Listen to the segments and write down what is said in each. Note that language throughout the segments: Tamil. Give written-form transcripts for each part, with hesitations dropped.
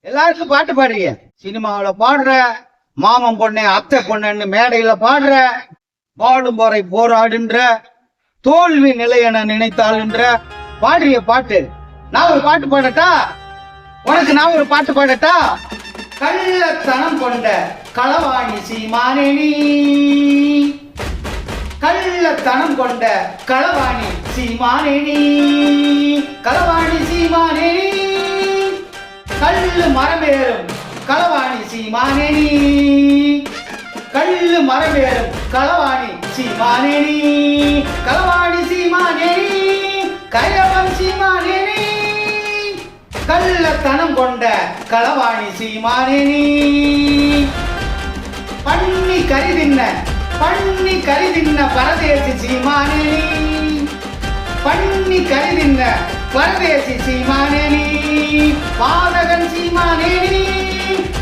எல்லாருக்கும் பாட்டு பாடுறீங்க. சினிமாவில் பாடுற, மாமன் பொண்ணு அத்தை பொண்ணுன்னு மேடையில பாடுற, பாடும் போரை போராடுன்ற, தோல்வி நிலை என நினைத்தாள்ன்ற பாடுறிய பாட்டு. நான் ஒரு பாட்டு பாடட்டா? உனக்கு நான் ஒரு பாட்டு பாடட்டா? கள்ளத்தனம் கொண்ட களவாணி சீமானே நீ, கள்ளத்தனம் கொண்ட களவாணி சீமானே நீ, களவாணி சீமானே நீ, கள்ளு மரமேறும் களவாணி சீமானே நீ, கள்ளு மரமேறும் களவாணி சீமானே நீ, களவாணி சீமானே நீ, கயவன் சீமானே நீ, கள்ளத்தனம் கொண்ட களவாணி சீமானே நீ. பண்ணி கரிதின்ன பரதேசி சீமானே நீ, பண்ணி கரிதின்ன பரதேசி சீமானே நீ, பாதகன் சீமானே நீ,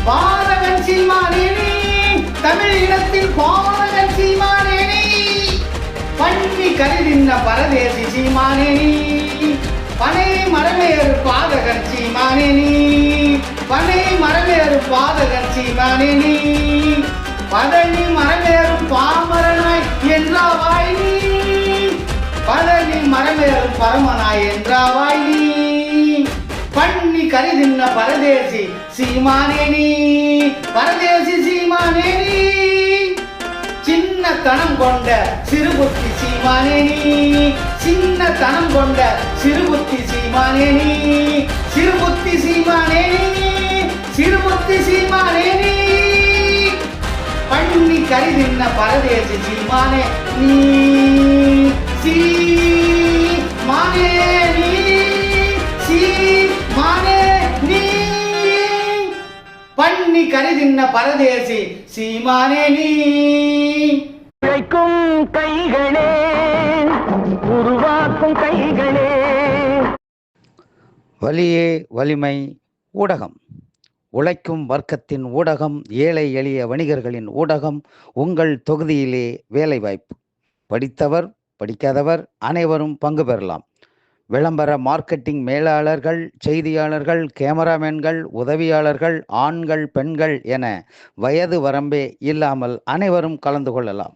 பாதகன் சீமானே நீ, தமிழ் இனத்தின் பாதகன் சீமானே நீ, பண்ணி கரிதின்ன பரதேசி சீமானே நீ, பனை மரமேறு பாதகன் சீமானே நீ, பனை மரமேறு பாதகன் சீமானே நீ, பதனி மரமேறும் பாமரனாய் என்றாவாய் நீ, பதனி மரமேறும் பரமனாய் என்றாவாய் நீ, பண்ணி கரிதின்ன பரதேசி சீமானே நீ, பரதேசி சீமானே நீ, சின்ன தனம் கொண்ட சிறுபுத்தி சீமானே நீ, சின்ன தனம் கொண்ட சிறுபுத்தி சீமானே நீ, சிறுபுத்தி சீமானே நீ, சிறுபுத்தி சீமானே நீ, பண்ணி கரிதின்ன பரதேசி சீமானே நீ, சீமானே நீ, சீமானே நீ, பண்ணி கரிதின்ன பரதேசி சீமானே நீ. உழைக்கும் கைகளே, உருவாக்கும் கைகளே. வலியே வலிமை ஊடகம், உழைக்கும் வர்க்கத்தின் ஊடகம், ஏழை எளிய வணிகர்களின் ஊடகம். உங்கள் தொகுதியிலே வேலைவாய்ப்பு. படித்தவர் படிக்காதவர் அனைவரும் பங்கு பெறலாம். விளம்பர மார்க்கெட்டிங் மேலாளர்கள், செய்தியாளர்கள், கேமராமேன்கள், உதவியாளர்கள், ஆண்கள், பெண்கள் என வயது வரம்பே இல்லாமல் அனைவரும் கலந்து கொள்ளலாம்.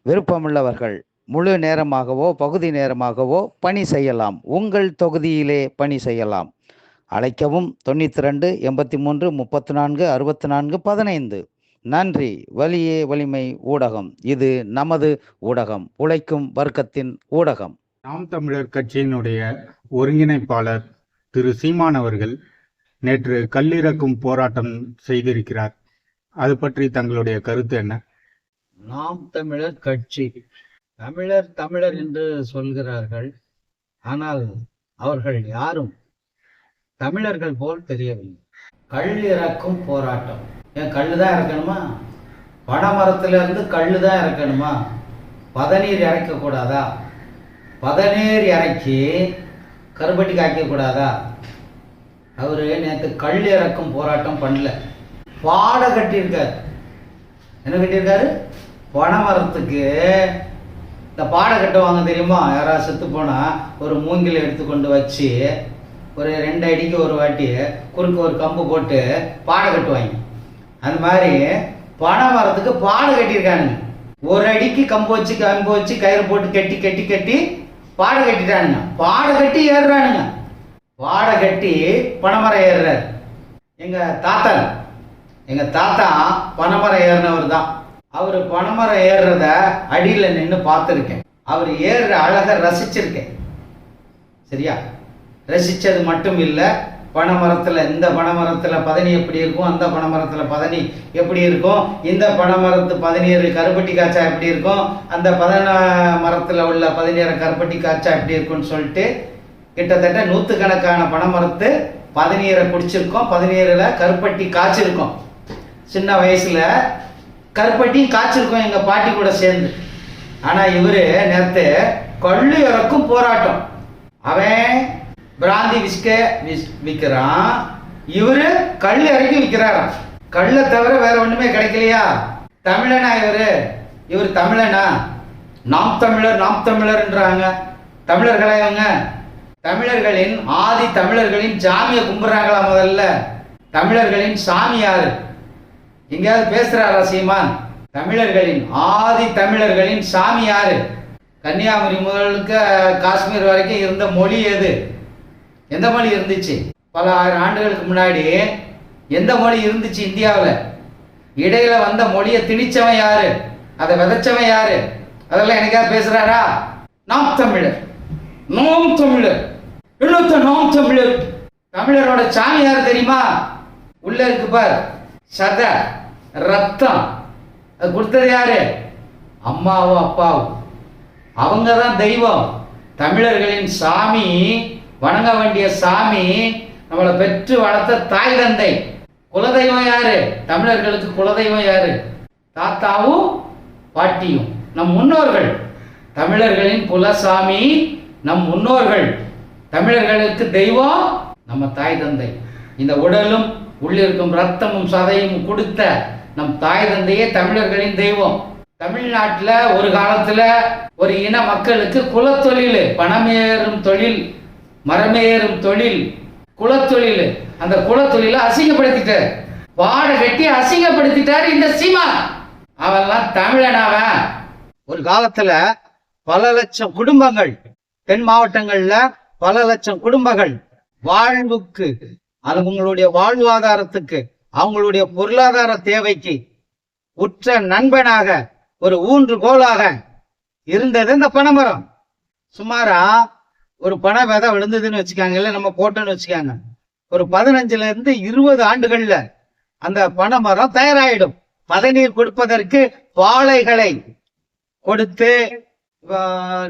விருப்பமுள்ளவர்கள் முழு நேரமாகவோ பகுதி நேரமாகவோ பணி செய்யலாம். உங்கள் தொகுதியிலே பணி செய்யலாம். அழைக்கவும் 92 83 34 64 15. நன்றி. வலியே வலிமை ஊடகம், இது நமது ஊடகம், உழைக்கும் வர்க்கத்தின் ஊடகம். நாம் தமிழர் கட்சியினுடைய ஒருங்கிணைப்பாளர் திரு சீமான் அவர்கள் நேற்று கல்லிறக்கும் போராட்டம் செய்திருக்கிறார். அது பற்றி தங்களுடைய கருத்து என்ன? நாம் தமிழர் கட்சி, தமிழர் என்று சொல்கிறார்கள். ஆனால் அவர்கள் யாரும் தமிழர்கள் போல் தெரியவில்லை. கல் இறக்கும் போராட்டம். ஏன் கல்லு தான் இறக்கணுமா? பனைமரத்திலிருந்து கல்லு தான் இறக்கணுமா? பதநீர் இறக்கக்கூடாதா? பதநீர் இறக்கி கருப்பட்டி காய்க்கக்கூடாதா? அவரு நேற்று கல் இறக்கும் போராட்டம் பண்ணல, பாட கட்டியிருக்காரு. என்ன கட்டியிருக்காரு? பனைமரத்துக்கு இந்த பாடை கட்டுவாங்க தெரியுமா? யாராவது செத்து போனா ஒரு மூங்கில் எடுத்துக்கொண்டு வச்சு ஒரு 2 அடிக்கு ஒரு வாட்டி குறுக்கு ஒரு கம்பு போட்டு பாடை கட்டுவாங்க. அந்த மாதிரி பனைமரத்துக்கு பாடை கட்டியிருக்கானுங்க. ஒரு அடிக்கு கம்பு வச்சு கயிறு போட்டு கட்டி கட்டி கட்டி பாடை கட்டிட்டானுங்க. பாடை கட்டி ஏறுறானுங்க. பாடை கட்டி பனைமரம் ஏறுறாரு. எங்க தாத்தா பனைமரம் ஏறினவர் தான். அவர் பனைமரம் ஏறுறத அடியில் நின்று பார்த்துருக்கேன். அவர் ஏறுற அழகை ரசிச்சிருக்கேன். சரியா? ரசித்தது மட்டும் இல்லை, பனைமரத்தில் இந்த பனைமரத்தில் பதனி எப்படி இருக்கும், அந்த பனைமரத்தில் பதனி எப்படி இருக்கும், இந்த பனைமரத்து பதநீர் கருப்பட்டி காய்ச்சா எப்படி இருக்கும், அந்த மரத்தில் உள்ள பதநீரை கருப்பட்டி காய்ச்சா எப்படி இருக்கும்னு சொல்லிட்டு கிட்டத்தட்ட 100கணக்கான பனைமரத்து பதநீரை குடிச்சிருக்கோம். பதநீரில் கருப்பட்டி காய்ச்சிருக்கோம். சின்ன வயசில் கருப்பட்டியும் காய்ச்சிருக்கோம் எங்கள் பாட்டி கூட சேர்ந்து. ஆனால் இவர் நேற்று கள்ளு இறக்கும் போராட்டம். அவன் பிராந்தி விற்கிறான், இவரு கல் இறக்கி விற்கிறாராம். கல்லை தவிர வேற ஒண்ணுமே கிடைக்கலையா? தமிழனா இவர் தமிழனா? நாம் தமிழர்ன்றாங்க. தமிழர்களா இவங்க? தமிழர்களின் ஆதி தமிழர்களின் ஜாமியை கும்பிடுறாங்களா? முதல்ல தமிழர்களின் சாமி யாரு? எங்கேயாவது பேசுறாரா சீமான்? தமிழர்களின் ஆதி தமிழர்களின் சாமி யாரு? கன்னியாகுமரி முதலுக்கு காஷ்மீர் வரைக்கும் இருந்த மொழி எது? எந்த மொழி இருந்துச்சு? பல ஆயிரம் ஆண்டுகளுக்கு முன்னாடி எந்த மொழி இருந்துச்சு இந்தியாவில்? இடையில வந்த மொழியை திணிச்சவன் யாரு? அதை விதைச்சவன் யாரு? அதெல்லாம் எனக்காவது பேசுறாரா? நாம் தமிழர், நாம் தமிழர், இன்னொருத்த நாம் தமிழர். தமிழரோட சாமி யாரு தெரியுமா? உள்ள இருக்கு பார், சத ரத்தம். அது கொடுத்தது யாரு? அம்மாவும் அப்பாவும். அவங்க தான் தெய்வம். தமிழர்களின் சாமி, வணங்க வேண்டிய சாமி, நம்மளை பெற்று வளர்த்த தாய் தந்தை. குலதெய்வம் யாரு? தமிழர்களுக்கு குலதெய்வம் யாரு? தாத்தாவும் பாட்டியும், நம் முன்னோர்கள். தமிழர்களின் குலசாமி நம் முன்னோர்கள். தமிழர்களுக்கு தெய்வம் நம்ம தாய் தந்தை. இந்த உடலும் உள்ளிருக்கும் ரத்தமும் சதையும் கொடுத்த நம் தாய் தந்தையே தமிழர்களின் தெய்வம். தமிழ்நாட்டில் ஒரு காலத்துல ஒரு இன மக்களுக்கு குலத்தொழில், பணமேறும் தொழில், மரமேறும் தொழில், குலத்தொழில். அந்த குலத்தொழிலை அசிங்கப்படுத்திட்டார், பாட கட்டி அசிங்கப்படுத்திட்டார் இந்த சீமான். அவெல்லாம் தமிழனாவன். ஒரு காலத்துல பல லட்சம் குடும்பங்கள், தென் மாவட்டங்கள்ல பல லட்சம் குடும்பங்கள் வாழ்வுக்கு, அவங்களுடைய வாழ்வாதாரத்துக்கு, அவங்களுடைய பொருளாதார தேவைக்கு உற்ற நண்பனாக, ஒரு ஊன்றுகோலாக இருந்தது இந்த பனைமரம். சுமாரா ஒரு பனை விதை விழுந்ததுன்னு வச்சுக்காங்கல்ல, நம்ம போட்டோன்னு வச்சுக்காங்க, ஒரு 15 இருந்து 20 ஆண்டுகள்ல அந்த பனைமரம் தயாராயிடும். பதநீர் கொடுப்பதற்கு பாலைகளை கொடுத்து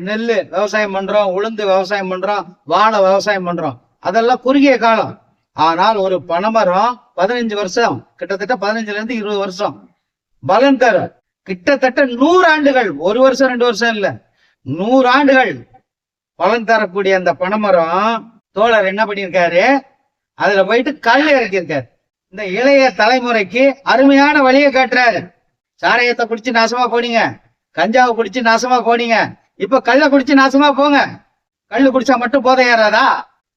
நெல் விவசாயம் பண்றோம், உளுந்து விவசாயம் பண்றோம், வாழை விவசாயம் பண்றோம். அதெல்லாம் குறுகிய காலம். ஆனால் ஒரு பனைமரம் 15 வருஷம், கிட்டத்தட்ட 15 இருந்து 20 வருஷம் பலன் தரும். கிட்டத்தட்ட 100 ஆண்டுகள், 1 வருஷம் 2 வருஷம் இல்ல, 100 ஆண்டுகள் பலன் தரக்கூடிய அந்த பனைமரம் தோழர் என்ன பண்ணியிருக்காரு? அதுல போயிட்டு கல் இறக்கியிருக்காரு. இந்த இளைய தலைமுறைக்கு அருமையான வழியை காட்டுறாரு. சாராயத்தை குடிச்சு நாசமா போனீங்க, கஞ்சாவை குடிச்சு நாசமா போனீங்க, இப்ப கல்லை குடிச்சு நாசமா போங்க. கல்லு குடிச்சா மட்டும் போதை ஏறாதா?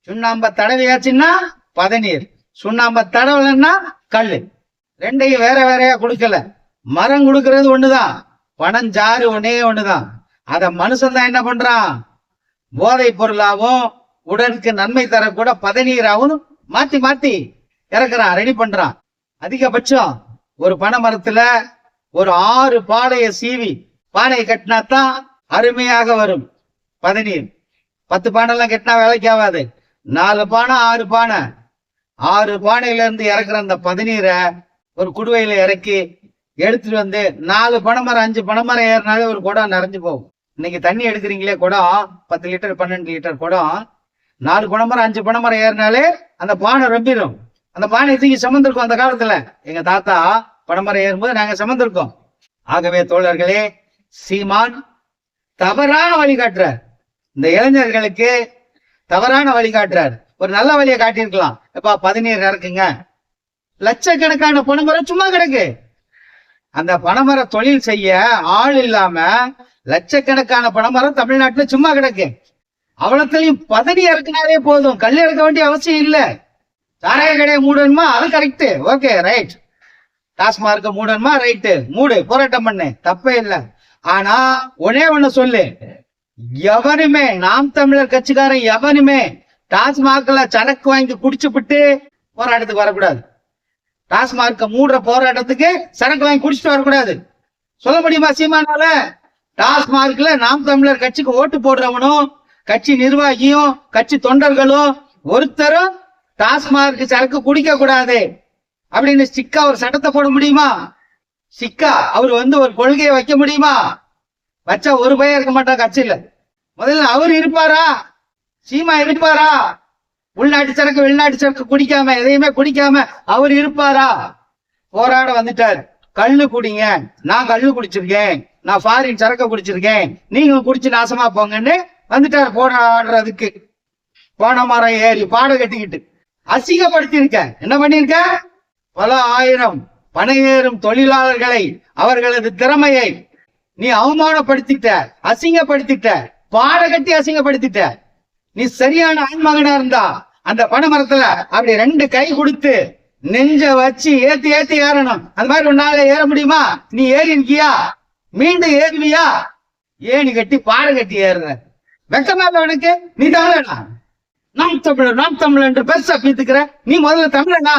சுண்ணாம்ப தடவையாச்சுன்னா பதநீர், சுண்ணாம்ப தடவலன்னா கல்லு. ரெண்டையும் வேற வேறையா கொடுக்கல. மரம் கொடுக்கறது ஒண்ணுதான், பனஞ்சாறு ஒன்னே ஒண்ணுதான். அத மனுஷன் தான் என்ன பண்றான்? போதை பொருளாவும் உடலுக்கு நன்மை தரக்கூட பதநீராவும் மாத்தி மாத்தி இறக்குறான், ரெடி பண்றான். அதிகபட்சம் ஒரு பனை மரத்துல ஒரு 6 பானையை சீவி பானையை கட்டினாத்தான் அருமையாக வரும் பதநீர். 10 பானைலாம் கட்டினா வேலைக்கு ஆகாது. 4 பானை 6 பானை, 6 பானையில இருந்து இறக்குற அந்த பதநீரை ஒரு குடுவையில இறக்கி எடுத்துட்டு வந்து 4 பனைமரம் 5 பனைமரம் ஏறினாலே ஒரு குடம் நிறைஞ்சு போகும். இன்னைக்கு தண்ணி எடுக்கிறீங்களே குடம், 10 லிட்டர் 12 லிட்டர் குடம், 4 பனைமரம் 5 பனைமரம் ஏறினாலே அந்த பானை ரொம்பிடும். அந்த பானை தூக்கி சுமந்திருக்கோம். அந்த காலத்துல எங்க தாத்தா பனைமரம் ஏறும்போது நாங்க சுமந்திருக்கோம். ஆகவே தோழர்களே, சீமான் தவறான வழிகாட்டுறார். இந்த இளைஞர்களுக்கு தவறான வழிகாட்டுறார். ஒரு நல்ல வழியை காட்டியிருக்கலாம். எப்பா பதநீர் இறக்குங்க, லட்சக்கணக்கான பனைமரம் சும்மா கிடக்கு. அந்த பனைமர தொழில் செய்ய ஆள் இல்லாம லட்சக்கணக்கான பனைமரம் தமிழ்நாட்டுல சும்மா கிடக்கு. அவ்வளத்தையும் பதனி இறக்குனாலே போதும், கல் இறக்க வேண்டிய அவசியம் இல்ல. சாராய கடையை மூடணுமா? அது கரெக்ட், ஓகே ரைட். டாஸ்மார்க்க மூடணுமா? ரைட்டு, மூடு, போராட்டம் பண்ணு, தப்பே இல்லை. ஆனா ஒன்னே ஒண்ணு சொல்லு, எவனுமே நாம் தமிழர் கட்சிக்காரன் எவனுமே டாஸ்மார்க்ல சரக்கு வாங்கி குடிச்சுப்பிட்டு போராட்டத்துக்கு வரக்கூடாது. டாஸ்மார்க்க மூடுற போராட்டத்துக்கு சரக்கு வாங்கி குடிச்சிட்டு வரக்கூடாது. சொல்ல முடியுமா சீமானால? டாஸ்மார்க்ல நாம் தமிழர் கட்சிக்கு ஓட்டு போடுறவனும் கட்சி நிர்வாகியும் கட்சி தொண்டர்களும் ஒருத்தரும் டாஸ்மார்க் சரக்கு குடிக்க கூடாது அப்படின்னு சிக்கா ஒரு சட்டத்தை போட முடியுமா? சிக்கா அவர் ஒரு கொள்கையை வைக்க முடியுமா? வச்சா ஒரு பையன் இருக்க மாட்டான் கட்சியில. முதல்ல அவர் இருப்பாரா? சீமா இருப்பாரா? உள்நாட்டு சரக்கு வெளிநாட்டு சரக்கு குடிக்காம, எதையுமே குடிக்காம அவர் இருப்பாரா? போராட வந்துட்டார். கல்லு குடிங்க, நான் கல்லு குடிச்சிருக்கேன், நான் ஃபாரின் சரக்க குடிச்சிருக்கேன், நீங்களும் குடிச்சு நாசமா போங்கன்னு வந்துட்டார் போராடுறதுக்கு. பனைமரம் ஏறி பாடம் கட்டிக்கிட்டு அசிங்கப்படுத்தியிருக்க. என்ன பண்ணிருக்க? பல ஆயிரம் பனை ஏறும் தொழிலாளர்களை, அவர்களது திறமையை நீ அவமானப்படுத்திட்ட, அசிங்கப்படுத்திட்ட, பாட கட்டி அசிங்கப்படுத்திட்ட. நீ சரியான ஆண்மகனா இருந்தா அந்த பனைமரத்துல அப்படி 2 கை கொடுத்து நெஞ்ச வச்சு ஏத்தி ஏத்தி ஏறணும். அந்த மாதிரி ஒரு நாள் ஏற முடியுமா? நீ ஏறி இருக்கியா? மீண்டும் ஏறுவியா? ஏணி கட்டி பாறை கட்டி ஏறுற வெக்கமா உனக்கு? நீ தமிழனா? நாம் தமிழர் நாம் தமிழர் என்று பெருசா பீத்துக்கிற. நீ முதல்ல தமிழனா?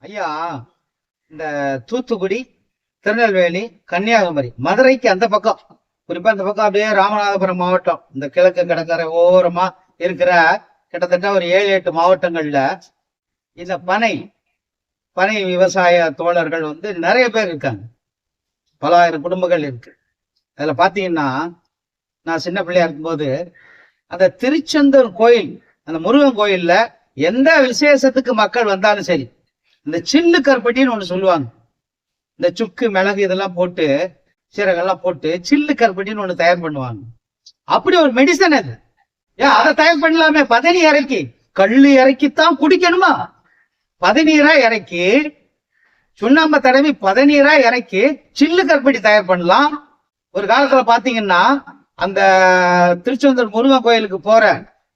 ஐயா, இந்த தூத்துக்குடி, திருநெல்வேலி, கன்னியாகுமரி, மதுரைக்கு அந்த பக்கம், குறிப்பா அந்த பக்கம் அப்படியே ராமநாதபுரம் மாவட்டம், இந்த கிழக்கு கடற்கரை ஓரமா இருக்கிற கிட்டத்தட்ட ஒரு 7-8 மாவட்டங்கள்ல இந்த பனை விவசாய தோழர்கள் நிறைய பேர் இருக்காங்க. பல ஆயிரம் குடும்பங்கள் இருக்கு. அதுல பாத்தீங்கன்னா, நான் சின்ன பிள்ளையா இருக்கும்போது அந்த திருச்செந்தூர் கோயில், அந்த முருகன் கோயில்ல எந்த விசேஷத்துக்கு மக்கள் வந்தாலும் சரி, இந்த சில்லு கருப்பட்டின்னு ஒண்ணு சொல்லுவாங்க. இந்த சுக்கு மிளகு இதெல்லாம் போட்டு, சீரகெல்லாம் போட்டு சில்லு கருப்பட்டின்னு ஒண்ணு தயார் பண்ணுவாங்க. அப்படி ஒரு மெடிசன் அது. ஏன் அதை தயார் பண்ணலாமே? பதநீர் இறக்கி, கள்ளு இறக்கித்தான் குடிக்கணுமா? பதநீரா இறக்கி, சுண்ணாம்பை தடவி பதநீரா இறக்கி சில்லு கருப்பட்டி தயார் பண்ணலாம். ஒரு காலத்துல பாத்தீங்கன்னா, அந்த திருச்செந்தூர் முருகன் கோயிலுக்கு போற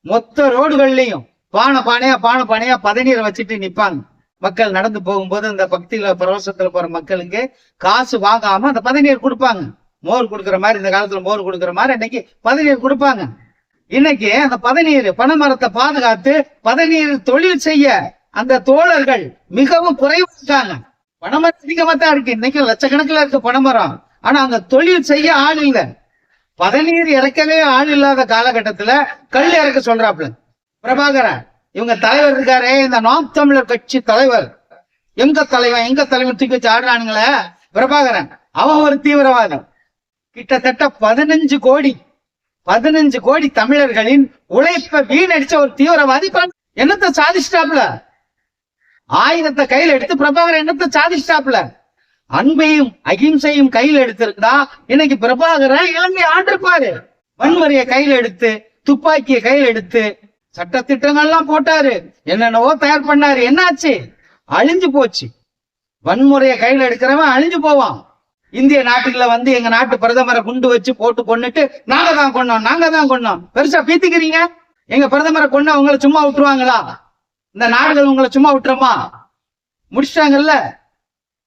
மொத்த ரோடுகள்லயும் பானை பானையா பதநீரை வச்சுட்டு நிப்பாங்க. மக்கள் நடந்து போகும்போது அந்த பக்தியில பரவசத்துல போற மக்களுக்கு காசு வாங்காம அந்த பதநீர் கொடுப்பாங்க. மோர் கொடுக்குற மாதிரி, இந்த காலத்துல மோர் கொடுக்குற மாதிரி இன்னைக்கு பதநீர் கொடுப்பாங்க. இன்னைக்கு அந்த பதநீர், பனைமரத்தை பாதுகாத்து பதநீர் தொழில் செய்ய அந்த தோழர்கள் மிகவும் குறைவா இருக்காங்க. பனைமரம் அதிகமா தான் இருக்கு. இன்னைக்கு லட்சக்கணக்கில் இருக்கு பனைமரம். ஆனா அங்க தொழில் செய்ய ஆள் இல்ல. பதநீர் இறக்கவே ஆள் இல்லாத காலகட்டத்துல கல் இறக்க சொல்றாப்ல பிரபாகரன். இவங்க தலைவர் இருக்காரு, இந்த நாம் தமிழர் கட்சி தலைவர், எங்க தலைவன் தூக்கி வச்சு ஆடுறானுங்களே பிரபாகரன். அவன் ஒரு தீவிரவாதம். கிட்டத்தட்ட 15 கோடி தமிழர்களின் உழைப்ப வீணடிச்ச ஒரு தீவிரவாதி என்னத்தை சாதிச்சிட்டாப்ல? ஆயுதத்தை கையில் எடுத்து பிரபாகரன் என்னத்தை சாதிச்சிட்டாப்ல? அன்பையும் அகிம்சையும் கையில் எடுத்திருந்தா இன்னைக்கு பிரபாகரன் இலங்கை ஆண்டிருப்பாரு. வன்முறையை கையில் எடுத்து, துப்பாக்கியை கையில் எடுத்து சட்ட திட்டங்கள்லாம் போட்டாரு, என்னென்னவோ தயார் பண்ணாரு. என்னாச்சு? அழிஞ்சு போச்சு. வன்முறையை கையில் எடுக்கிறவன் அழிஞ்சு போவான். இந்திய நாட்டுல எங்க நாட்டு பிரதமரை குண்டு வச்சு போட்டு கொண்டுட்டு நாங்க தான் கொண்டோம் பெருசா பீத்திக்கிறீங்க. எங்க பிரதமரை கொண்டு உங்களை சும்மா விட்டுருவாங்களா? இந்த நாடுகள் உங்களை சும்மா விட்டுறமா? முடிச்சிட்டாங்கல்ல.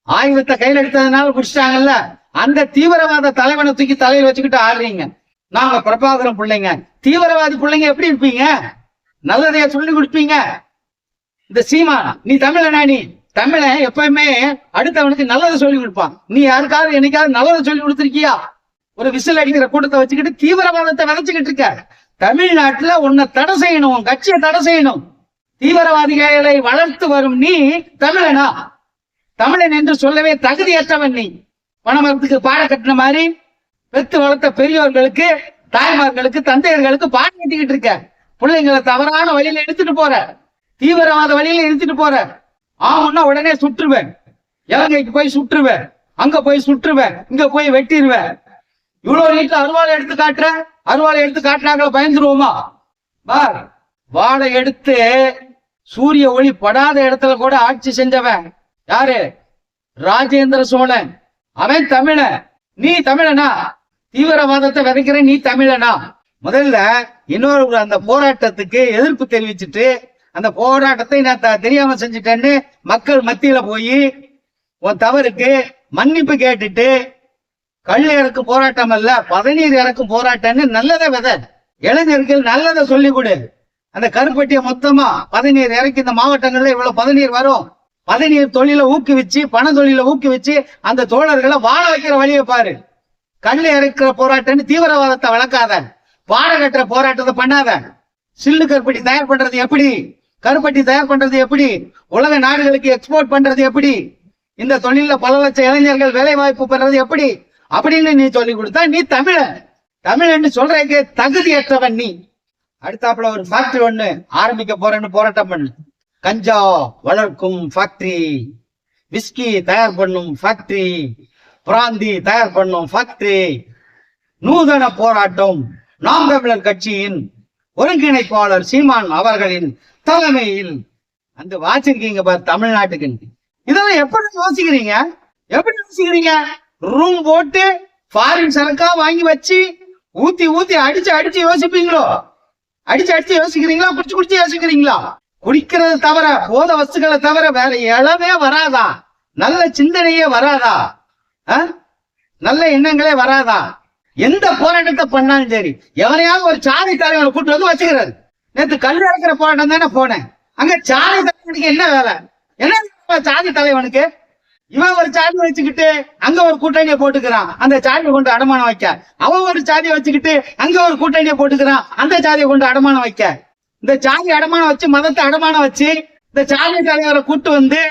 ஆயுதத்தை கையில் எடுத்ததுனால முடிச்சிட்டாங்கல்ல. அந்த தீவிரவாத தலைவனை தூக்கி தலையில வச்சுக்கிட்டு ஆடுறீங்க. நாங்க பிரபாகரன் பிள்ளைங்க, தீவிரவாதி பிள்ளைங்க எப்படி இருப்பீங்க? நல்லதைய சொல்லி கொடுப்பீங்க. இந்த சீமா, நீ தமிழனா? நீ தமிழன் எப்பயுமே அடுத்தவனுக்கு நல்லதை சொல்லி கொடுப்பான். நீ யாருக்காவது என்னைக்காவது நல்லதை சொல்லி கொடுத்துருக்கியா? ஒரு விசில் அடிக்கிற கூட்டத்தை வச்சுக்கிட்டு தீவிரவாதத்தை விதைச்சுக்கிட்டு இருக்க. தமிழ்நாட்டுல உன்னை தடை செய்யணும், உன் கட்சியை தடை செய்யணும். தீவிரவாதிகளை வளர்த்து வரும் நீ தமிழனா? தமிழன் என்று சொல்லவே தகுதியற்றவன் நீ. பனைமரத்துக்கு பாட கட்டின மாதிரி பெத்து வளர்த்த பெரியோர்களுக்கு, தாய்மார்களுக்கு, தந்தையர்களுக்கு பாட கட்டிக்கிட்டு இருக்க. பிள்ளைங்களை தவறான வழியில எடுத்துட்டு போற, தீவிரவாத வழியில எடுத்துட்டு போற. ஆகும்னா உடனே சுற்றுவேன், இலங்கைக்கு போய் சுற்றுவேன், அங்க போய் சுற்றுவேன், இங்க போய் வெட்டிடுவேன். இவ்வளவு நீட்ல அருவாளை எடுத்து காட்டுற. அருவாளை எடுத்து காட்டினாங்கள பயந்துருவோமா? பார், வாழை எடுத்து சூரிய ஒளி படாத இடத்துல கூட ஆட்சி செஞ்சவன் யாரு? ராஜேந்திர சோழன். அவன் தமிழன். நீ தமிழனா? தீவிரவாதத்தை விதைக்கிற நீ தமிழனா? முதல்ல இன்னொரு அந்த போராட்டத்துக்கு எதிர்ப்பு தெரிவிச்சுட்டு, அந்த போராட்டத்தை நான் தெரியாம செஞ்சுட்டேன்னு மக்கள் மத்தியில போய் உன் தவறுக்கு மன்னிப்பு கேட்டுட்டு, கல் இறக்கும் போராட்டம் அல்ல பதநீர் இறக்கும் போராட்டம்னு நல்லதை விதை. இளைஞர்கள் நல்லதை சொல்லி கொடு. அந்த கருப்பட்டியை மொத்தமா பதநீர் இறக்கி இந்த மாவட்டங்கள்ல இவ்வளவு பதநீர் வரும். பதநீர் தொழிலை ஊக்குவிச்சு, பண தொழிலை ஊக்குவிச்சு அந்த தோழர்களை வாழ வைக்கிற வழியை பாரு. கல் இறக்கிற போராட்டம்னு தீவிரவாதத்தை வளர்க்காத. பாட கட்டுற போராட்டத்தை பண்ணாத. சில்லு கருப்பட்டி தயார் பண்றது எப்படி? கருப்பட்டி தயார் பண்றது எப்படி? உலக நாடுகளுக்கு எக்ஸ்போர்ட் பண்றது எப்படி? இந்த தொழில பல லட்சம் இளைஞர்கள் வேலை வாய்ப்பு பெறது எப்படி அப்படின்னு நீ சொல்லி கொடுத்தா நீ தமிழன்னு சொல்றதுக்கு தகுதியற்றவன் நீ. அடுத்தாப்புல ஒரு ஃபேக்டரி ஒண்ணு ஆரம்பிக்க போறேன்னு போராட்டம் பண்ணு. கஞ்சா வளர்க்கும் ஃபேக்டரி, விஸ்கி தயார் பண்ணும் ஃபேக்டரி, பிராந்தி தயார் பண்ணும் ஃபேக்டரி. நூதன போராட்டம் நாம் தமிழர் கட்சியின் ஒருங்கிணைப்பாளர் சீமான் அவர்களின் தலைமையில் அந்த வாச்சிருக்கீங்க பாரு தமிழ்நாட்டுக்கு. இதெல்லாம் எப்படி யோசிக்கிறீங்க? எப்படி யோசிக்கிறீங்க? ரூம் போட்டு ஃபாரின் சரக்கா வாங்கி வச்சு ஊத்தி அடிச்சு யோசிப்பீங்களோ? அடிச்சு யோசிக்கிறீங்களா? குடிச்சு யோசிக்கிறீங்களா? குடிக்கிறது தவிர, போத வஸ்துக்களை தவிர வேற இளமே வராதா? நல்ல சிந்தனையே வராதா? நல்ல எண்ணங்களே வராதா? எந்த போராட்டத்தை பண்ணாலும் சரி, எவனையாவது ஒரு சாதி தலைவனை கூட்டு வந்து வச்சுக்கிறாரு. நேற்று கல் இறக்கிற போராட்டம் தானே போனேன். அங்க சாதி தலைவனுக்கு என்ன வேலை? என்ன சாதி தலைவனுக்கு? இவன் ஒரு சாதி வச்சுக்கிட்டு அங்க ஒரு கூட்டணியை போட்டுக்கிறான், அந்த சாதியை கொண்டு அடமானம் வைக்க. அவன் ஒரு சாதியை வச்சுக்கிட்டு அங்க ஒரு கூட்டணியை போட்டுக்கிறான், அந்த சாதியை கொண்டு அடமானம் வைக்க. இந்த சாதி அடமானம் வச்சு, மதத்தை அடமானம் வச்சு இந்த சாதி தலைவரை கூட்டு வந்து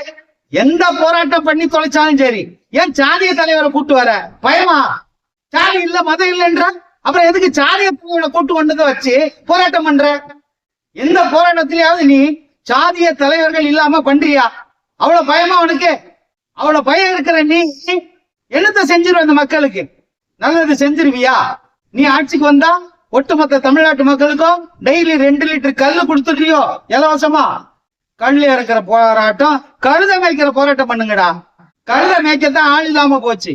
எந்த போராட்டம் பண்ணி தொலைச்சாலும் சரி, ஏன் சாதிய தலைவரை கூட்டு வர பயமா? சாதி இல்ல மதம் இல்லைன்ற அப்புறம் எதுக்கு சாதிய தலைவரை கூட்டு கொண்டதை வச்சு போராட்டம் பண்ற? எந்த போராட்டத்திலேயாவது நீ சாதிய தலைவர்கள் இல்லாம பண்றியா? அவ்வளவு பயமா உனக்கு? அவ்வளவு பயம் இருக்கிற நீ என்னத்தை செஞ்சிருவ? அந்த மக்களுக்கு நல்லது செஞ்சிருவியா? நீ ஆட்சிக்கு வந்தா ஒட்டுமொத்த தமிழ்நாட்டு மக்களுக்கும் டெய்லி 2 லிட்டர் கல்லு கொடுத்துட்டியோ இலவசமா? கல் இறக்குற போராட்டம், கழுத மேய்க்கிற போராட்டம் பண்ணுங்கடா. கழுத மேய்க்கத்தான் ஆள் இல்லாம போச்சு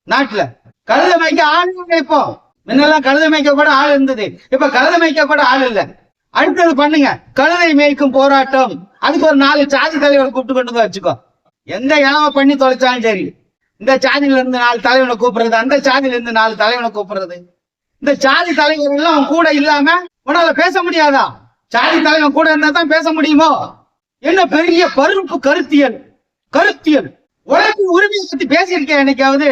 நாட்டுல. கழுத மேய்க்க ஆள் மேய்ப்போம். முன்னெல்லாம் கழுத மேய்க்க கூட ஆள் இருந்தது, இப்ப கழுத மேய்க்க கூட ஆள் இல்ல. அடுத்தது பண்ணுங்க, கழுதை மேய்க்கும் போராட்டம். அதுக்கு ஒரு 4 சாதி தலைவரை கூப்பிட்டு கொண்டு வந்து வச்சுக்கோ. எந்த இளவை பண்ணி தொலைச்சாலும் சரி, இந்த சாதியில இருந்து 4 தலைவனை கூப்பிடுறது, அந்த சாதியில இருந்து 4 தலைவனை கூப்பிடுறது. இந்த சாதி தலைவர் எல்லாம் அவன் கூட இல்லாம உன்னால பேச முடியாதா? சாதி தலைவன் கூட இருந்தா தான் பேச முடியுமோ? என்ன பெரிய பருப்பு கருத்தியல்! கருத்தியல் உழைப்பு உரிமையை பத்தி பேசியிருக்கியா? என்னைக்காவது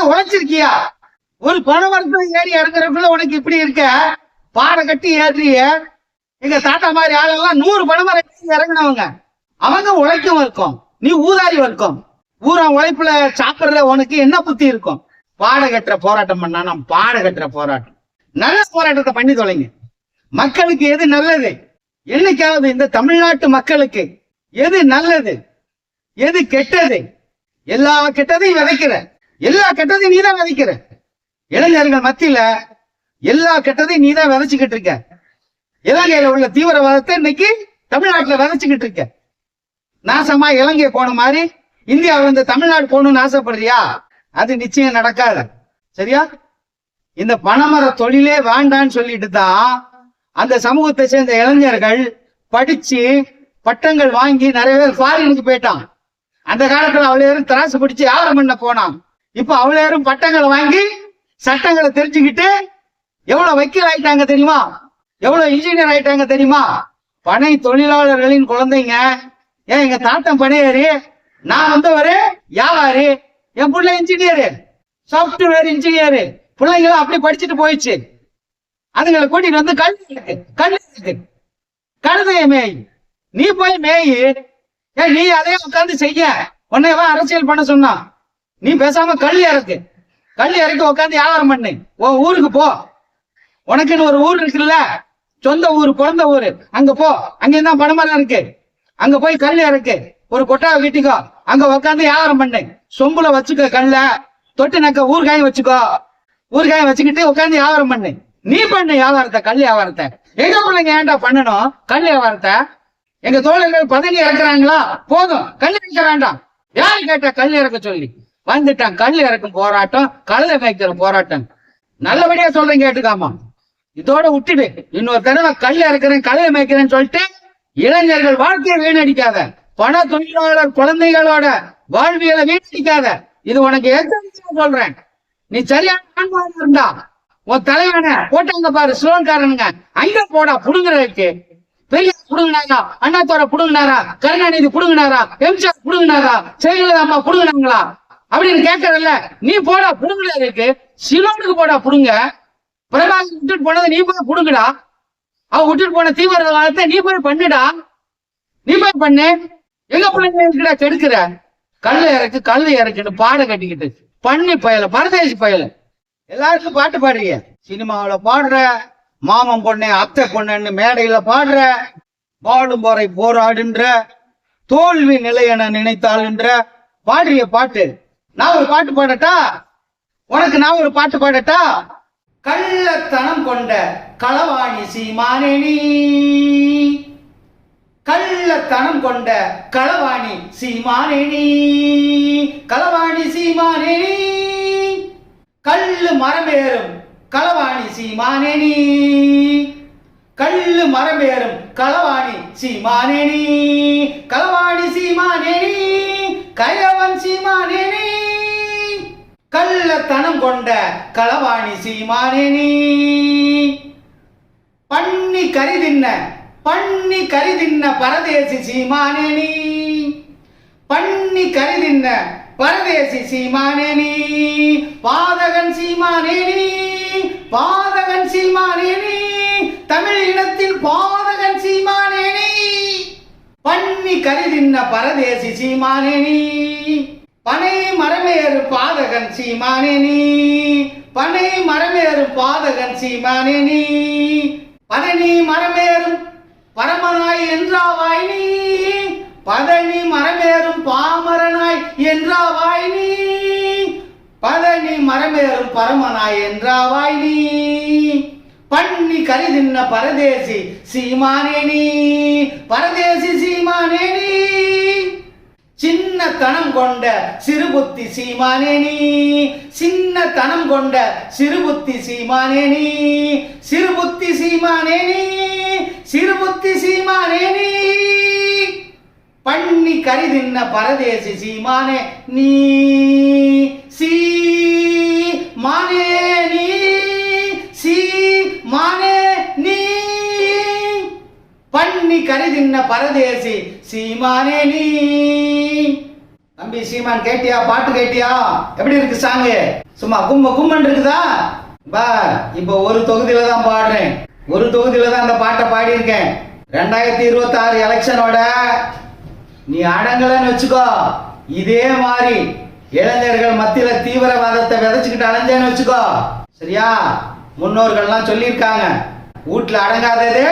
உழைச்சிருக்கியா? ஒரு பணவரத்து ஏறி இறங்குறதுக்குள்ள உனக்கு இப்படி இருக்க, பாறை கட்டி ஏறிய. எங்க தாத்தா மாதிரி ஆளெல்லாம் 100 பணமரம் இறங்கினவங்க. அவங்க உழைக்கும் வர்க்கம், நீ ஊதாரி வர்க்கம். ஊரா உழைப்புல சாப்பிடுற உனக்கு என்ன புத்தி இருக்கும்? பாடை கட்டுற போராட்டம் பண்ணா நம்ம பாடை கட்டுற போராட்டம். நல்ல போராட்டத்தை பண்ணி தொலைங்க. மக்களுக்கு எது நல்லது? என்னைக்காவது இந்த தமிழ்நாட்டு மக்களுக்கு எது நல்லது, எது கெட்டது? எல்லா கெட்டதையும் விதைக்கிற, எல்லா கெட்டதையும் நீதான் விதைக்கிற. இளைஞர்கள் மத்தியில எல்லா கெட்டதையும் நீதான் விதைச்சுக்கிட்டு இருக்க. இலங்கையில உள்ள தீவிரவாதத்தை இன்னைக்கு தமிழ்நாட்டுல விதைச்சுக்கிட்டு இருக்க. நாசமா இலங்கை போன மாதிரி இந்தியாவில இந்த தமிழ்நாடு போகணும்னு ஆசைப்படுறியா? அது நிச்சயம் நடக்காது. சரியா? இந்த பணமர தொழிலே வேண்டான்னு சொல்லிட்டு தான் அந்த சமூகத்தை சேர்ந்த இளைஞர்கள் படிச்சு பட்டங்கள் வாங்கி நிறைய பேர் ஃபாரினுக்கு போயிட்டான். அந்த காலத்துல அவ்வளவு பேரும் திராசு பிடிச்சு வியாபாரம் பண்ண போனான். இப்ப அவ்வளவு பேரும் பட்டங்களை வாங்கி சட்டங்களை தெரிஞ்சுக்கிட்டு எவ்வளவு வக்கீல் ஆயிட்டாங்க தெரியுமா? எவ்வளவு இன்ஜினியர் ஆயிட்டாங்க தெரியுமா? பனை தொழிலாளர்களின் குழந்தைங்க. ஏன் எங்க தாத்தன் பனையாரி, நான் வந்தவரு வியாபாரி, என் பிள்ளை இன்ஜினியரு, சாப்ட்வேர் இன்ஜினியரு. பிள்ளைங்களும் அப்படி படிச்சுட்டு போயிடுச்சு. அதுங்களை கூட்டிட்டு வந்து கழுதைய மேய், நீ போய் மேய். ஏன் நீ அதையே உட்காந்து செய்ய? உன்னையவா அரசியல் பண்ண சொன்னா? நீ பேசாம கல் இறக்கு உட்காந்து வியாபாரம் பண்ணு. உன் ஊருக்கு போ. உனக்குன்னு ஒரு ஊர் இருக்குல்ல, சொந்த ஊர், பிறந்த ஊரு, அங்க போ. அங்கதான் பணமரம் இருக்கு, அங்க போய் கல் இறக்கு, ஒரு கொட்டாவை வீட்டிக்கோ, அங்க உட்காந்து வியாபாரம் பண்ணு. சொம்புல வச்சுக்கோ கல்ல, தொட்டு நக்க ஊறுகாயும் வச்சுக்கோ. ஊறுகாயும் வச்சுக்கிட்டு உட்காந்து வியாபாரம் பண்ணு. நீ பண்ணு வியாபாரத்தை, கல் வியாபாரத்தை. எங்க பிள்ளைங்க ஏன்டா பண்ணணும் கல் வியாபாரத்தை? எங்க தோழர்கள் பதவி இறக்குறாங்களா? போதும், கல் இறக்க வேண்டாம். யாரு கேட்டா கல் இறக்க சொல்லி? வந்துட்டான் கல் இறக்கும் போராட்டம், கழுதை மேய்க்கிற போராட்டம். நல்லபடியா சொல்றேன், கேட்டுக்காமா. இதோட விட்டுடு. இன்னொரு தடவை கல் இறக்குறேன், கழுதை மேய்க்கிறேன்னு சொல்லிட்டு இளைஞர்கள் வாழ்க்கையை வீணடிக்காத. பண தொழிலாளர் குழந்தைகளோட வாழ்வியலை வீணடிக்காத. இது உனக்கு எச்சரிக்கையா சொல்றேன். நீ சரியான இருந்தா உன் தலைவன போட்டாங்க பாரு ஸ்லோன்காரனுங்க, அங்க போடா புடுங்குறதுக்கு. பெரிய புடுங்கினாரா? அண்ணாத்தோர புடுங்கினாரா? கருணாநிதி புடுங்கினாரா? எம்ஜிஆர் புடுங்கினாரா? ஜெயலலிதா புடுங்கினாங்களா அப்படின்னு கேட்கறல்ல, நீ போடா புடுங்குறதுக்கு. சிலோனுக்கு போடா புடுங்க. பிரபாகர் விட்டுட்டு போனதை நீ போய் புடுங்குடா. அவ விட்டுட்டு போன தீவிரவாதத்தை நீ போய் பண்ணுடா. நீ போய் பண்ணு. எங்க பிள்ளைங்க கெடுக்கிற? கல்லு இறக்குன்னு பாட கட்டிக்கிட்டு பண்ணி பயல, பரதேசி பயல. எல்லாருக்கும் பாட்டு பாடுறிய, சினிமாவில பாடுற, மாமன் பொண்ணு அத்தை பொண்ணுன்னு மேடையில பாடுற, பாடும் போரை போராடுன்ற, தோல்வி நிலையென நினைத்தாள்ன்ற பாடுறிய பாட்டு. நான் ஒரு பாட்டு பாடட்டா உனக்கு? நான் ஒரு பாட்டு பாடட்டா? கள்ளத்தனம் கொண்ட களவாணி சீமானே நீ, கள்ளத்தனம் கொண்ட களவாணி சீமானே நீ, களவாணி சீமானே நீ, கல்லு மரமேறும் களவாணி சீமானே நீ, கள்ளு மரமேறும் களவாணி சீமானேனி, களவாணி சீமானேனி, கயவன் சீமானேனி, கள்ளத்தனம் கொண்ட களவாணி சீமானேனி, பண்ணி கரிதின்ன பரதேசி சீமானேனி, பண்ணி கரிதின்ன பரதேசி சீமானேனி, பாதகன் சீமானேனி, பாதகன் சீமானேனி, தமிழ் இனத்தின் பாதகன் சீமானேனி, பண்ணி கரிதின்ன பரதேசி சீமானேனி, பனை மரமேறு பாதகன் சீமானேனி, பனை மரமேறு பாதகன் சீமானேனி, பதனி மரமேறும் பரமனாய் என்றாவாய் நீ, பதனி மரமேறும் பாமரனாய் என்றாவாய் நீ, பதனி மரமேறும் பரமனாய் என்றாவாய் நீ, பண்ணி கரிதின்ன பரதேசி சீமானேனி, பரதேசி சீமானேனி, சின்னத்தனம் கொண்ட சிறுபுத்தி சீமானேனி, சின்னத்தனம் கொண்ட சிறுபுத்தி சீமானேனி, சிறுபுத்தி சீமானேனி, சிறுபுத்தி சீமானேனி, பண்ணி கரிதின்ன பரதேசி சீமானே நீ, சீ மானே நீ, சீ மானே நீ, பண்ணி கரிதின்ன பரதேசி சீமானே நீ. தம்பி சீமான் கேட்டியா? பாட்டு கேட்டியா? எப்படி இருக்கு சாங்கு? சும்மா கும்மன் இருக்குதா? பா இப்ப ஒரு தொகுதியில தான் பாடுறேன், ஒரு தொகுதியில தான் அந்த பாட்டை பாடியிருக்கேன். 2026 எலெக்ஷனோட நீ அடங்கலன்னு வச்சுக்கோ, இதே மாதிரி இளைஞர்கள் மத்தியில தீவிரவாதத்தை விதைச்சுக்கிட்டு அலைஞ்சேன்னு வச்சுக்கோ, சரியா? முன்னோர்கள்லாம் சொல்லியிருக்காங்க, வீட்டுல அடங்காதது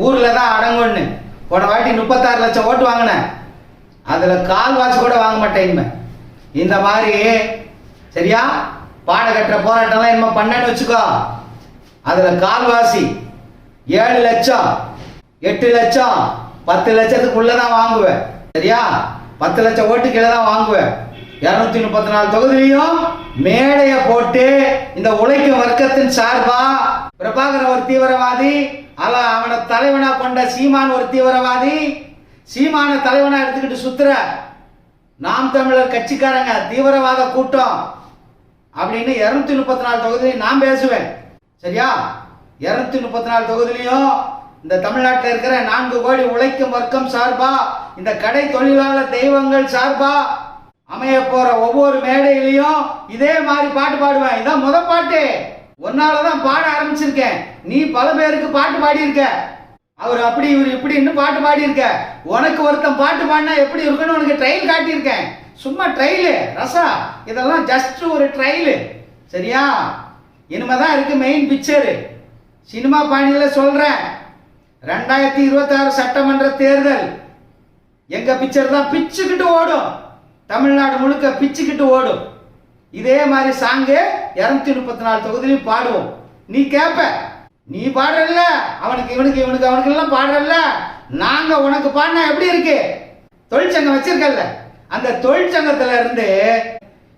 ஊர்ல தான் அடங்கும்னு. போன வாட்டி 36 லட்சம் ஓட்டு வாங்கினேன், அதுல கால்வாசி கூட வாங்க மாட்டேன். இந்த மாதிரி சரியா பாட கட்டுற போராட்டம்லாம் என்ன பண்ணேன்னு வச்சுக்கோ, அதுல கால்வாசி 7 லட்சம் 8 லட்சம் 10 லட்சத்துக்குள்ளதான் வாங்குவேன், சரியா? 10 லட்சம் ஓட்டு கீழே தான் வாங்குவேன். 234 தொகுதியிலையும் மேடைய போட்டு இந்த உழைக்கும் வர்க்கத்தின் சார்பா பிரபாகரன் ஒரு தீவிரவாதி, அவனை தலைவனா கொண்ட சீமான் ஒரு தீவிரவாதி, சீமான தலைவனா எடுத்துக்கிட்டு சுத்துற நாம் தமிழர் கட்சிக்காரங்க தீவிரவாத கூட்டம் அப்படின்னு 234 தொகுதியிலையும் நான் பேசுவேன், சரியா? 234 தொகுதியிலையும் இந்த தமிழ்நாட்டில் இருக்கிற 4 கோடி உழைக்கும் வர்க்கம் சார்பா, இந்த கடை தொழிலாளர் தெய்வங்கள் சார்பா அமைய போற ஒவ்வொரு மேடையிலையும் இதே மாதிரி பாட்டு பாடுவேன். இதான் முத பாட்டு, ஒன்னாலதான் பாட ஆரம்பிச்சிருக்கேன். நீ பல பேருக்கு பாட்டு பாடியிருக்க, அவர் அப்படி இவர் இப்படின்னு பாட்டு பாடியிருக்க. உனக்கு ஒருத்தன் பாட்டு பாடினா எப்படி இருக்குன்னு உனக்கு ட்ரையல் காட்டியிருக்கேன். சும்மா ட்ரையலு ரசா, இதெல்லாம் ஜஸ்ட் ஒரு ட்ரையலு, சரியா? இனிமேதான் இருக்கு மெயின் பிக்சரு. சினிமா பாணியில சொல்றேன், 2026 சட்டமன்ற தேர்தல் எங்க பிக்சர் தான் பிச்சுக்கிட்டு ஓடும், தமிழ்நாடு முழுக்க பிச்சுக்கிட்டு ஓடும். இதே மாதிரி சாங்கு 234 தொகுதியிலும் பாடுவோம். நீ கேப்ப, நீ பாடுறல்ல, அவனுக்கு இவனுக்கு இவனுக்கு அவனுக்கு எல்லாம் பாடுறல்ல, நாங்க உனக்கு பாடினா எப்படி இருக்கு? தொழிற்சங்கம் வச்சிருக்கல, அந்த தொழிற்சங்கத்துல இருந்து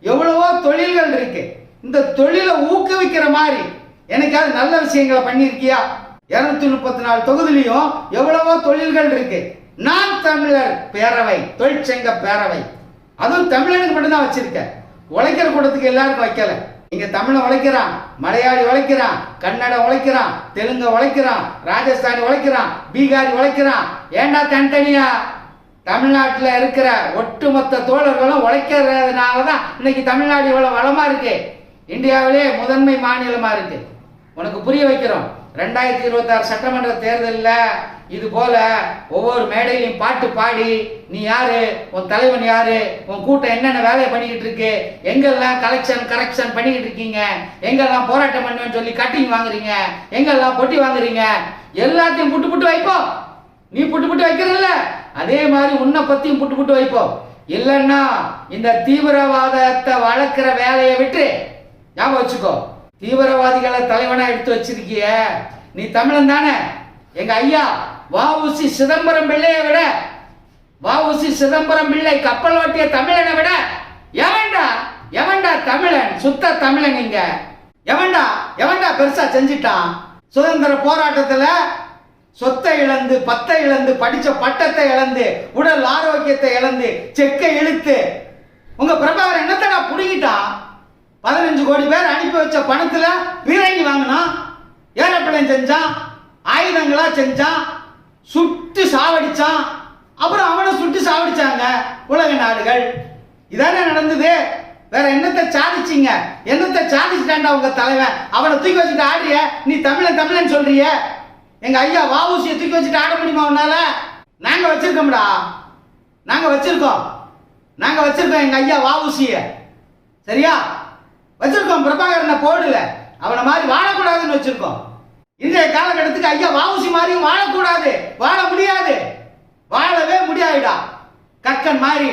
எவ்வளவோ தொழில்கள் இருக்கு. இந்த தொழிலை ஊக்குவிக்கிற மாதிரி எனக்காவது நல்ல விஷயங்களை பண்ணிருக்கியா? 234 தொகுதியிலையும் எவ்வளவோ தொழில்கள் இருக்கு. நான் தமிழர் பேரவை, தொழிற்சங்க பேரவை, அதுவும் தமிழனுக்கு மட்டும்தான் வச்சிருக்க. உழைக்கிற கூட்டத்துக்கு எல்லாருக்கும் வைக்கல. இங்க தமிழன் உழைக்கிறான், மலையாளி உழைக்கிறான், கன்னட உழைக்கிறான், தெலுங்கு உழைக்கிறான், ராஜஸ்தானி உழைக்கிறான், பீகாரி உழைக்கிறான். ஏண்டா தனித்தனியா? தமிழ்நாட்டில் இருக்கிற ஒட்டுமொத்த தோழர்களும் உழைக்கிறதுனாலதான் இன்னைக்கு தமிழ்நாடு இவ்வளவு வளமா இருக்கு, இந்தியாவிலே முதன்மை மாநிலமா இருக்கு. உனக்கு புரிய வைக்கிறோம். 2026 சட்டமன்ற தேர்தலில் இது போல ஒவ்வொரு மேடையிலையும் பாட்டு பாடி, நீ யாரு, உன் தலைவன் யாரு, உன் கூட்டம் என்னென்ன வேலையை பண்ணிக்கிட்டு இருக்கு, எங்கெல்லாம் கரெக்ஷன் பண்ணிக்கிட்டு இருக்கீங்க, எங்கெல்லாம் போராட்டம் பண்ணுவேன்னு சொல்லி கட்டிங் வாங்குறீங்க, எங்கெல்லாம் பொட்டி வாங்குறீங்க, எல்லாத்தையும் புட்டு வைப்போம். நீ புட்டு வைக்கிறல்ல, அதே மாதிரி உன்னை பத்தியும் புட்டு வைப்போம். இல்லைன்னா இந்த தீவிரவாதத்தை வளர்க்கிற வேலையை விட்டு ஞாபகம் வச்சுக்கோ. தீவிரவாதிகளை தலைவனா எடுத்து வச்சிருக்கிய நீ தமிழன் தானே? எங்க ஐயா வ.உ.சி. சிதம்பரம் பிள்ளையை விட, வ.உ.சி. சிதம்பரம் பிள்ளை கப்பல் ஓட்டிய தமிழனை விட எவன்டா தமிழன்? சுத்த தமிழன். இங்க எவன்டா பெருசா செஞ்சிட்டான்? சுதந்திர போராட்டத்துல சொத்தை இழந்து, பத்தை இழந்து, படிச்ச பட்டத்தை இழந்து, உடல் ஆரோக்கியத்தை இழந்து, செக்கை இழுத்து உங்க பிரபாகரன் என்னத்தடா புடிங்கிட்டான்? 15 கோடி பேர் அனுப்பி வச்ச பணத்துல பீரங்கி வாங்கினான், ஏரோப்ளேன் செஞ்சான், ஆயுதங்களா செஞ்சான், சுட்டு சாவடிச்சான். அப்புறம் அவனை சுட்டு சாவடிச்சாங்க உலக நாடுகள். இதானே நடந்தது. வேற என்னத்தை சாதிச்சிங்க? என்னத்தை சாதிச்சுட்டான்டா உங்க தலைவன்? அவனை தூக்கி வச்சுட்டு ஆடுறிய? நீ தமிழன் தமிழன் சொல்றிய? எங்க ஐயா வஉசியை தூக்கி வச்சுட்டு ஆட முடியுமா உன்னால? நாங்க வச்சிருக்கோம்டா, நாங்க வச்சிருக்கோம் எங்க ஐயா வஉசிய. சரியா வச்சிருக்கோம். பிரபாகரனை போடல, அவனை மாதிரி வாழக்கூடாதுன்னு வச்சிருக்கோம். இன்றைய காலகட்டத்துக்கு ஐயா வஉசி மாதிரியும் வாழக்கூடாது, வாழ முடியாது, வாழவே முடியாதுடா. கக்கன் மாதிரி,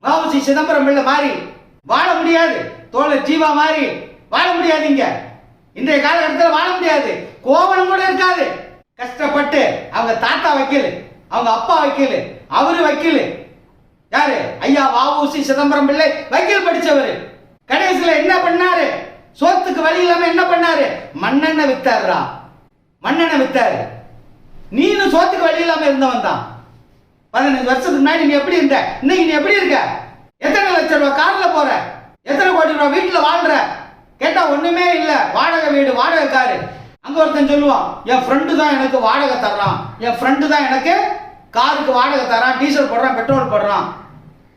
வஉசி சிதம்பரம் பிள்ளை மாதிரி வாழ முடியாது, தோழர் ஜீவா மாதிரி வாழ முடியாது. இங்க இன்றைய காலகட்டத்தில் வாழ முடியாது. கோவணம் கூட இருக்காது. கஷ்டப்பட்டு அவங்க தாத்தா வக்கீல், அவங்க அப்பா வக்கீல், அவரு வக்கீல். யாரு? ஐயா வஉசி சிதம்பரம் பிள்ளை வக்கீல் படிச்சவர். கடைசியில என்ன பண்ணாரு? சோத்துக்கு வழி இல்லாம என்ன பண்ணாரு? மண்ணெண்ணெய் வித்தாருடா, மண்ணெண்ணெய் வித்தாரு. நீனும் சோத்துக்கு வழி இல்லாம இருந்தவன் தான். 15 வருஷத்துக்கு முன்னாடி நீ எப்படி இருந்த? இன்னைக்கு நீ எப்படி இருக்க? எத்தனை லட்சம் ரூபாய் கார்ல போற? எத்தனை கோடி ரூபாய் வீட்டுல வாழ்ற? கேட்டா ஒண்ணுமே இல்ல. வாடகை வீடு, வாடகை காரு. அங்க ஒருத்தன் சொல்லுவான், என் ஃப்ரெண்டு தான் எனக்கு வாடகை தர்றான், என் ஃப்ரெண்டு தான் எனக்கு காருக்கு வாடகை தரான், டீசல் போடுறான், பெட்ரோல் போடுறான்.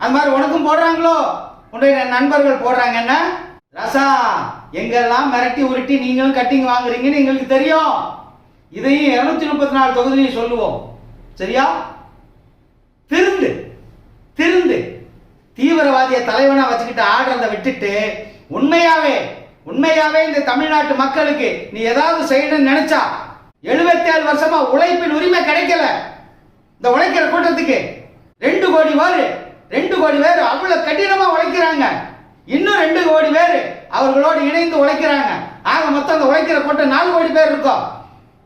அது மாதிரி உனக்கும் போடுறாங்களோ? உன்னுடைய நண்பர்கள் போடுறாங்க. என்ன ரசா, எங்கெல்லாம் மிரட்டி உருட்டி நீங்களும் கட்டிங் வாங்குறீங்கன்னு எங்களுக்கு தெரியும். இதையும் 234 தொகுதியும் சொல்லுவோம். சரியா? திருந்து திருந்து தீவிரவாதிய தலைவனா வச்சுக்கிட்டு ஆடுறத விட்டுட்டு உண்மையாவே இந்த தமிழ்நாட்டு மக்களுக்கு நீ ஏதாவது செய்யணும்னு நினைச்சா, 77 வருஷமா உழைப்பின் உரிமை கிடைக்கல. இந்த உழைக்கிற கூட்டத்துக்கு 2 கோடி பேர் அவ்வளவு கடினமா உழைக்கிறாங்க. இன்னும் 2 கோடி பேர் அவர்களோடு இணைந்து உழைக்கிறாங்க. ஆக மொத்தம் அந்த உழைக்கிற கூட்டம் 4 கோடி பேர் இருக்கும்.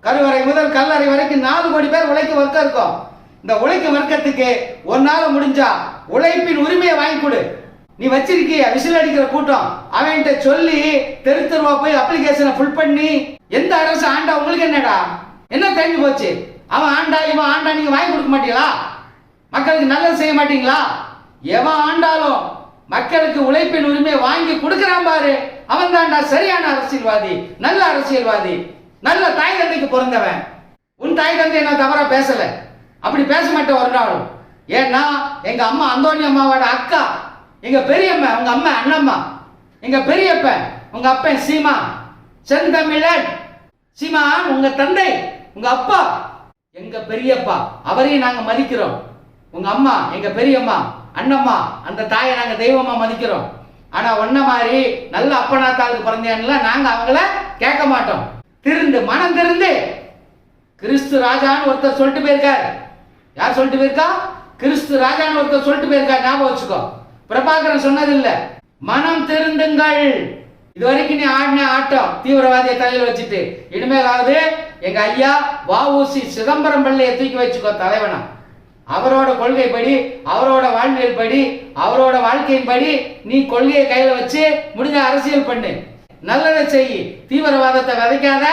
கருவறை முதல் கல்லறை வரைக்கும் 4 கோடி பேர் உழைக்கும் வர்க்கம் இருக்கும். இந்த உழைக்கும் வர்க்கத்துக்கு ஒன்னால முடிஞ்சா உழைப்பின் உரிமையை வாங்கி கொடு. நீ வச்சிருக்கிய விசில் அடிக்கிற கூட்டம், அவன்கிட்ட சொல்லி தெரு தெருவா போய் அப்ளிகேஷனை ஃபுல் பண்ணி எந்த அரசு ஆண்டா உங்களுக்கு என்னடா? என்ன தெரிஞ்சு போச்சு? அவன் ஆண்டா இவன் ஆண்டா நீங்க வாங்கி கொடுக்க மாட்டீங்களா? மக்களுக்கு நல்லது செய்ய மாட்டீங்களா? எவன் ஆண்டாலும் மக்களுக்கு உழைப்பின் உரிமையை வாங்கி கொடுக்கிறான் பாரு, அவன் தான்டா சரியான அரசியல்வாதி, நல்ல அரசியல்வாதி, நல்ல தாய் தந்தைக்கு பிறந்தவன். உன் தாய் தந்தை நான் தவறா பேசல, அப்படி பேச மாட்டேன் ஒரு நாளும். ஏன்னா எங்க அம்மா அந்தோணி அம்மாவோட அக்கா, எங்க பெரியம்மா உங்க அம்மா அண்ணம்மா, எங்க பெரியப்பன் உங்க அப்பன் சீமா, செந்தமிழன் சீமான் உங்க தந்தை, உங்க அப்பா எங்க பெரியப்பா, அவரையும் நாங்க மதிக்கிறோம். உங்க அம்மா எங்க பெரியம்மா அண்ணம்மா, அந்த தாயை நாங்க தெய்வமா மதிக்கிறோம். ஆனா ஒன்ன மாதிரி நல்ல அப்பனாத்தாளுக்கு பிறந்தேன்ல நாங்க அவங்கள கேட்க மாட்டோம். திருந்து மனம் திருந்து கிறிஸ்து ராஜான்னு ஒருத்தர் சொல்லிட்டு போயிருக்காரு. யார் சொல்லிட்டு போயிருக்கா? கிறிஸ்து ராஜான்னு ஒருத்தர் சொல்லிட்டு போயிருக்காரு. ஞாபகம் வச்சுக்கோ. பிரபாகரன் சொன்னது இல்ல. மனம் திருந்துங்கள். இது வரைக்கும் நீ ஆடின ஆட்டம் தீவிரவாதிய தலையில வச்சுட்டு, இனிமேலாவது எங்க ஐயா வஉசி சிதம்பரம் பிள்ளையை தூக்கி வச்சுக்கோ தலைவனா. அவரோட கொள்கைப்படி, அவரோட வாழ்வியல் படி, அவரோட வாழ்க்கையின் படி நீ கொள்கையை கையில வச்சு முடிஞ்ச அரசியல் பண்ணு, நல்லதை செய். தீவிரவாதத்தை விதைக்காத.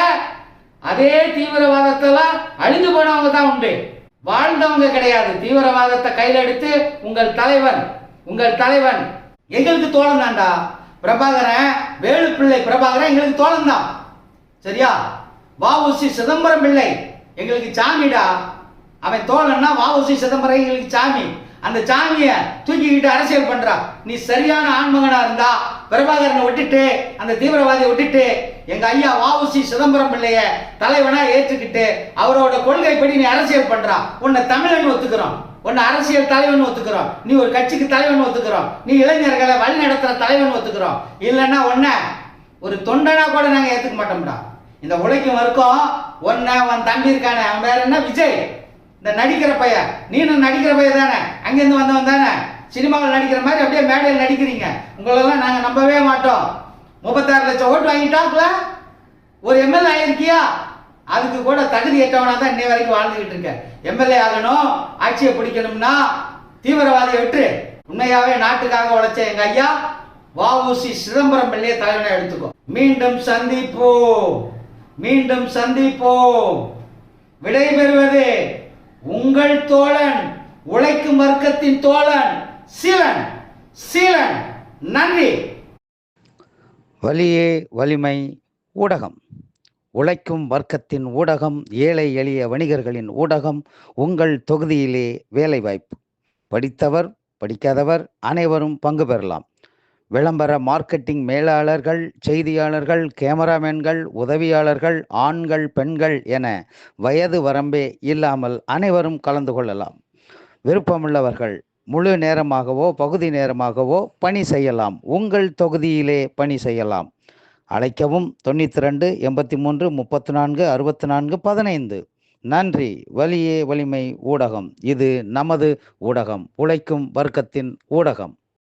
அதே தீவிரவாதத்தெல்லாம் அழிந்து போனவங்க தான் உண்டு, வாழ்ந்தவங்க கிடையாது. தீவிரவாதத்தை கையில் எடுத்து உங்கள் தலைவன் எங்களுக்கு தோழன் தான்டா பிரபாகரன். வேலுப்பிள்ளை பிரபாகரன் எங்களுக்கு தோழன் தான். சரியா? வஉசி சிதம்பரம் பிள்ளை எங்களுக்கு சாமிடா. அவன் தோழன்னா வஉசி சிதம்பரம் எங்களுக்கு சாமி. அந்த சாமிய தூக்கிக்கிட்டு அரசியல் பண்றா. நீ சரியான ஆண்மகனா இருந்தா பிரபாகரனை விட்டுட்டு, அந்த தீவிரவாதியை விட்டுட்டு, எங்க ஐயா வஉசி சிதம்பரம் பிள்ளைய தலைவனா ஏற்றுக்கிட்டு அவரோட கொள்கைப்படி நீ அரசியல் பண்றா. உன்னை தமிழன் ஒத்துக்கிறோம், உன்னை அரசியல் தலைவன் ஒத்துக்கிறோம், நீ ஒரு கட்சிக்கு தலைவன் ஒத்துக்கிறோம், நீ இளைஞர்களை வழி நடத்துற தலைவன் ஒத்துக்கிறோம். இல்லைன்னா உன்ன ஒரு தொண்டனா கூட நாங்க ஏத்துக்க மாட்டோம்டா. இந்த உழைக்கும் வரைக்கும் உன்னை உன் தம்பி இருக்கானே, அவன் வேற என்ன விஜய், இந்த நடிக்கிற பையன், நீனும் நடிக்கிற பையன் தானே, அங்கிருந்து வந்தவன் தானே, சினிமாவில் நடிக்கிற மாதிரி அப்படியே மேடையில் நடிக்கிறீங்க. உங்களெல்லாம் நாங்க நம்பவே மாட்டோம். 36 லட்சம் ஓட்டு வாங்கிட்டாக்குல ஒரு எம்எல்ஏ ஆயிருக்கியா? அதுக்கு கூட தகுதி ஏற்றவனா தான் இன்னை வரைக்கும் வாழ்ந்துகிட்டு இருக்க. எம்எல்ஏ ஆகணும், ஆட்சியை பிடிக்கணும்னா தீவிரவாதியை விட்டு உண்மையாவே நாட்டுக்காக உழைச்ச எங்க ஐயா வஉசி சிதம்பரம் பிள்ளையை தலைவனை எடுத்துக்கோ. மீண்டும் சந்திப்போம். விடைபெறுவது உங்கள் தோழன், உழைக்கும் வர்க்கத்தின் தோழன் சீலன். சீலன். நன்றி. வலியே வலிமை ஊடகம், உழைக்கும் வர்க்கத்தின் ஊடகம், ஏழை எளிய வணிகர்களின் ஊடகம், உங்கள் தொகுதியிலே வேலைவாய்ப்பு. படித்தவர் படிக்காதவர் அனைவரும் பங்கு பெறலாம். விளம்பர மார்க்கெட்டிங் மேலாளர்கள், செய்தியாளர்கள், கேமராமேன்கள், உதவியாளர்கள், ஆண்கள், பெண்கள் என வயது வரம்பே இல்லாமல் அனைவரும் கலந்து கொள்ளலாம். விருப்பமுள்ளவர்கள் முழு நேரமாகவோ பகுதி நேரமாகவோ பணி செய்யலாம். உங்கள் தொகுதியிலே பணி செய்யலாம். அழைக்கவும் 92 83 34 64 15. நன்றி. வலியே வலிமை ஊடகம், இது நமது ஊடகம், உழைக்கும் வர்க்கத்தின் ஊடகம்.